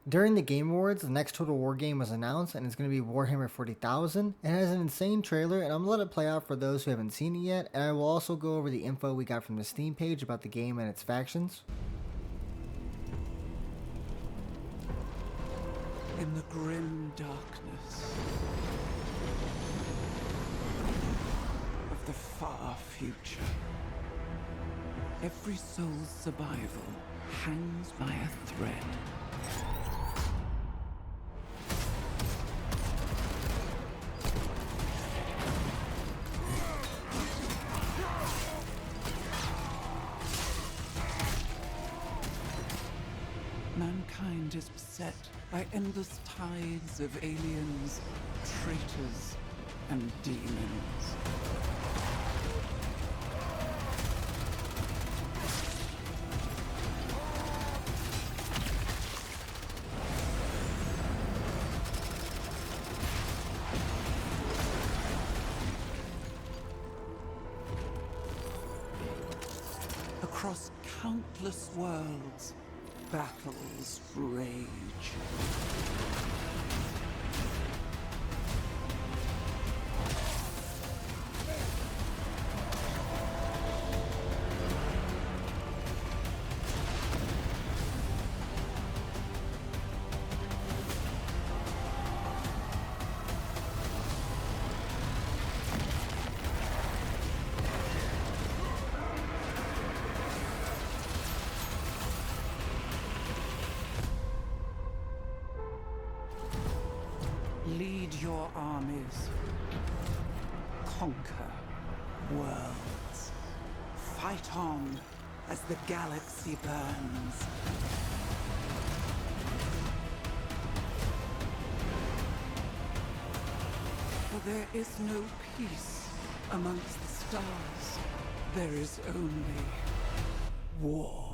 During the Game Awards, the next Total War game was announced, and it's going to be Warhammer 40,000. It has an insane trailer, and I'm going to let it play out for those who haven't seen it yet, and I will also go over the info we got from the Steam page about the game and its factions. In the grim darkness of the far future, every soul's survival hangs by a thread. Mankind is beset by endless tides of aliens, traitors, and demons. Across countless worlds, battles rage. Lead your armies. Conquer worlds. Fight on as the galaxy burns. For there is no peace amongst the stars. There is only war.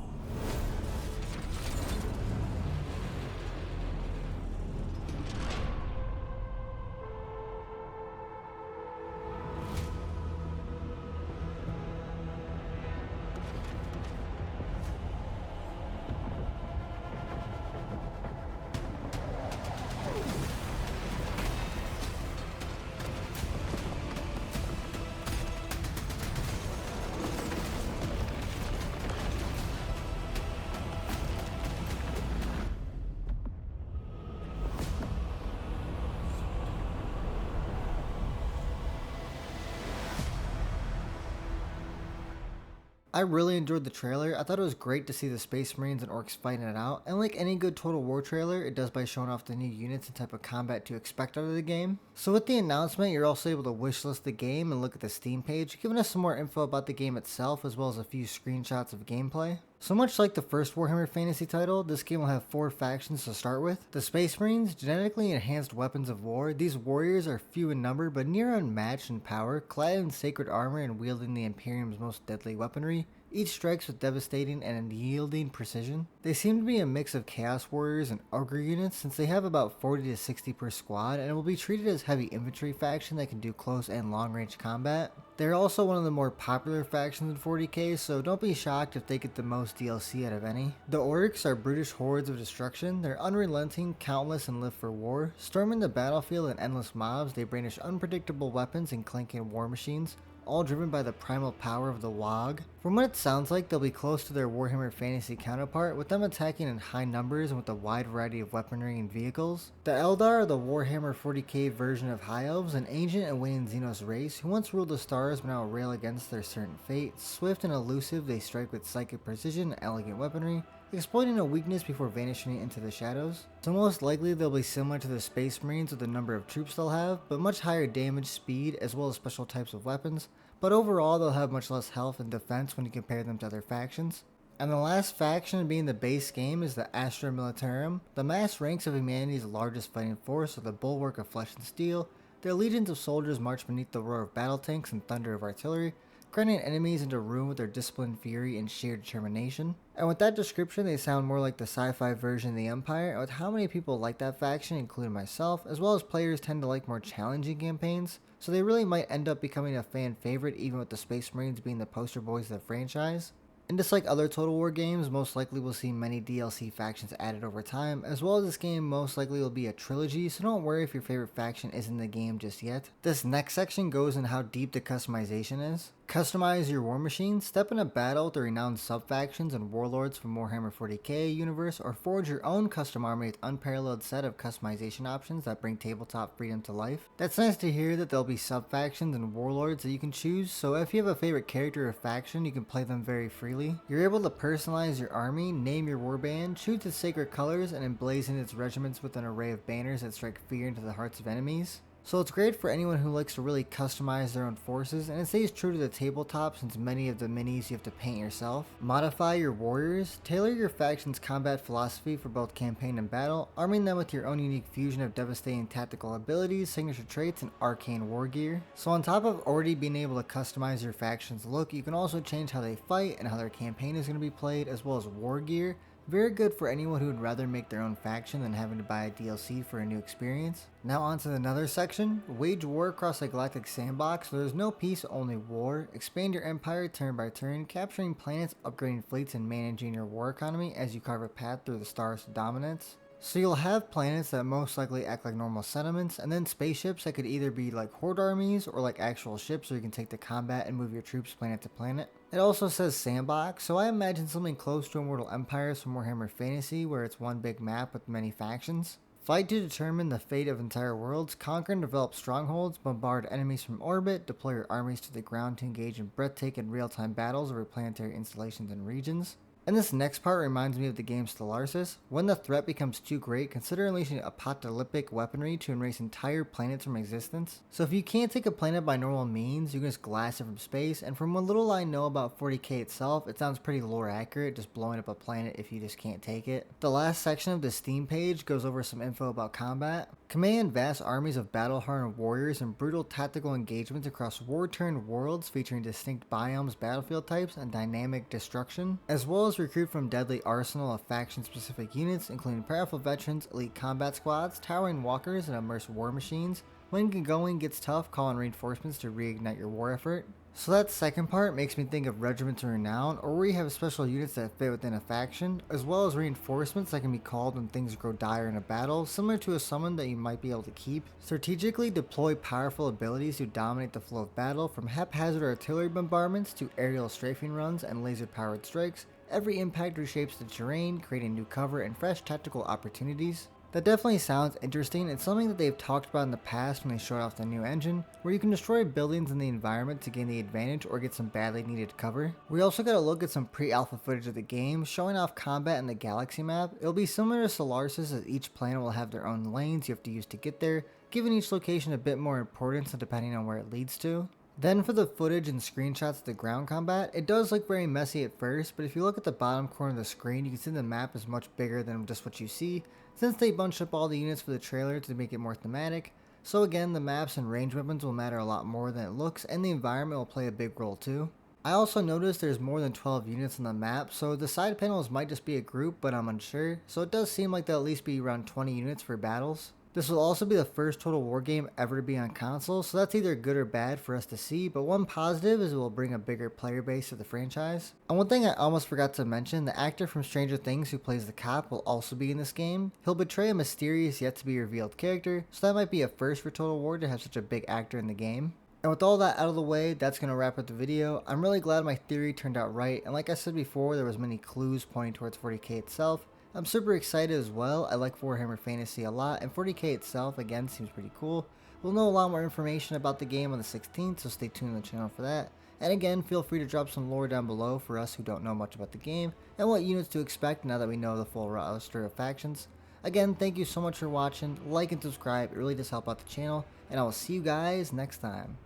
I really enjoyed the trailer. I thought it was great to see the Space Marines and Orcs fighting it out, and like any good Total War trailer, it does by showing off the new units and type of combat to expect out of the game. So with the announcement, you're also able to wishlist the game and look at the Steam page, giving us some more info about the game itself as well as a few screenshots of gameplay. So much like the first Warhammer Fantasy title, this game will have 4 factions to start with. The Space Marines, genetically enhanced weapons of war. These warriors are few in number but near unmatched in power, clad in sacred armor and wielding the Imperium's most deadly weaponry. Each strikes with devastating and unyielding precision. They seem to be a mix of Chaos Warriors and Ogre units since they have about 40 to 60 per squad and will be treated as heavy infantry faction that can do close and long range combat. They're also one of the more popular factions in 40k, so don't be shocked if they get the most DLC out of any. The Orcs are brutish hordes of destruction. They're unrelenting, countless, and live for war. Storming the battlefield in endless mobs, they brandish unpredictable weapons and clanking war machines, all driven by the primal power of the Wog. From what it sounds like, they'll be close to their Warhammer Fantasy counterpart, with them attacking in high numbers and with a wide variety of weaponry and vehicles. The Eldar are the Warhammer 40k version of High Elves, an ancient and waning Xenos race who once ruled the stars but now rail against their certain fate. Swift and elusive, they strike with psychic precision and elegant weaponry, exploiting a weakness before vanishing into the shadows. So most likely they'll be similar to the Space Marines with the number of troops they'll have, but much higher damage, speed, as well as special types of weapons, but overall they'll have much less health and defense when you compare them to other factions. And the last faction being the base game is the Astra Militarum, the mass ranks of humanity's largest fighting force with a bulwark of flesh and steel. Their legions of soldiers march beneath the roar of battle tanks and thunder of artillery, grinding enemies into ruin with their disciplined fury and sheer determination. And with that description, they sound more like the sci-fi version of the Empire, and with how many people like that faction, including myself, as well as players tend to like more challenging campaigns, so they really might end up becoming a fan favorite even with the Space Marines being the poster boys of the franchise. And just like other Total War games, most likely we'll see many DLC factions added over time, as well as this game most likely will be a trilogy, so don't worry if your favorite faction isn't in the game just yet. This next section goes in how deep the customization is. Customize your war machine, step in a battle with the renowned sub-factions and warlords from Warhammer 40k universe, or forge your own custom army with unparalleled set of customization options that bring tabletop freedom to life. That's nice to hear that there'll be sub-factions and warlords that you can choose, so if you have a favorite character or faction, you can play them very freely. You're able to personalize your army, name your warband, choose its sacred colors, and emblazon its regiments with an array of banners that strike fear into the hearts of enemies. So it's great for anyone who likes to really customize their own forces, and it stays true to the tabletop since many of the minis you have to paint yourself. Modify your warriors, tailor your faction's combat philosophy for both campaign and battle, arming them with your own unique fusion of devastating tactical abilities, signature traits, and arcane war gear. So on top of already being able to customize your faction's look, you can also change how they fight and how their campaign is going to be played, as well as war gear. Very good for anyone who would rather make their own faction than having to buy a DLC for a new experience. Now on to another section, wage war across the Galactic sandbox, so there's no peace, only war. Expand your empire turn by turn, capturing planets, upgrading fleets, and managing your war economy as you carve a path through the stars to dominance. So you'll have planets that most likely act like normal settlements, and then spaceships that could either be like horde armies or like actual ships so you can take to combat and move your troops planet to planet. It also says sandbox, so I imagine something close to Immortal Empires from Warhammer Fantasy where it's one big map with many factions. Fight to determine the fate of entire worlds, conquer and develop strongholds, bombard enemies from orbit, deploy your armies to the ground to engage in breathtaking real-time battles over planetary installations and regions. And this next part reminds me of the game Stellaris. When the threat becomes too great, consider unleashing apocalyptic weaponry to erase entire planets from existence. So if you can't take a planet by normal means, you can just glass it from space, and from what little I know about 40k itself, it sounds pretty lore accurate, just blowing up a planet if you just can't take it. The last section of the Steam page goes over some info about combat. Command vast armies of battle-hardened warriors and brutal tactical engagements across war-torn worlds featuring distinct biomes, battlefield types, and dynamic destruction, as well as recruit from deadly arsenal of faction-specific units, including powerful veterans, elite combat squads, towering walkers, and immersive war machines. When going gets tough, call in reinforcements to reignite your war effort. So that second part makes me think of regiments of renown, or where you have special units that fit within a faction, as well as reinforcements that can be called when things grow dire in a battle, similar to a summon that you might be able to keep. Strategically deploy powerful abilities to dominate the flow of battle, from haphazard artillery bombardments to aerial strafing runs and laser-powered strikes. Every impact reshapes the terrain, creating new cover and fresh tactical opportunities. That definitely sounds interesting. It's something that they've talked about in the past when they showed off the new engine, where you can destroy buildings in the environment to gain the advantage or get some badly needed cover. We also got a look at some pre-alpha footage of the game, showing off combat in the galaxy map. It'll be similar to Stellaris as each planet will have their own lanes you have to use to get there, giving each location a bit more importance depending on where it leads to. Then for the footage and screenshots of the ground combat, it does look very messy at first, but if you look at the bottom corner of the screen, you can see the map is much bigger than just what you see, since they bunched up all the units for the trailer to make it more thematic. So again, the maps and range weapons will matter a lot more than it looks, and the environment will play a big role too. I also noticed there's more than 12 units on the map, so the side panels might just be a group, but I'm unsure, so it does seem like there'll at least be around 20 units for battles. This will also be the first Total War game ever to be on console, so that's either good or bad for us to see, but one positive is it will bring a bigger player base to the franchise. And one thing I almost forgot to mention, the actor from Stranger Things who plays the cop will also be in this game. He'll betray a mysterious yet to be revealed character, so that might be a first for Total War to have such a big actor in the game. And with all that out of the way, that's going to wrap up the video. I'm really glad my theory turned out right, and like I said before, there was many clues pointing towards 40k itself. I'm super excited as well. I like Warhammer Fantasy a lot, and 40k itself, again, seems pretty cool. We'll know a lot more information about the game on the 16th, so stay tuned on the channel for that. And again, feel free to drop some lore down below for us who don't know much about the game, and what units to expect now that we know the full roster of factions. Again, thank you so much for watching. Like and subscribe, it really does help out the channel, and I will see you guys next time.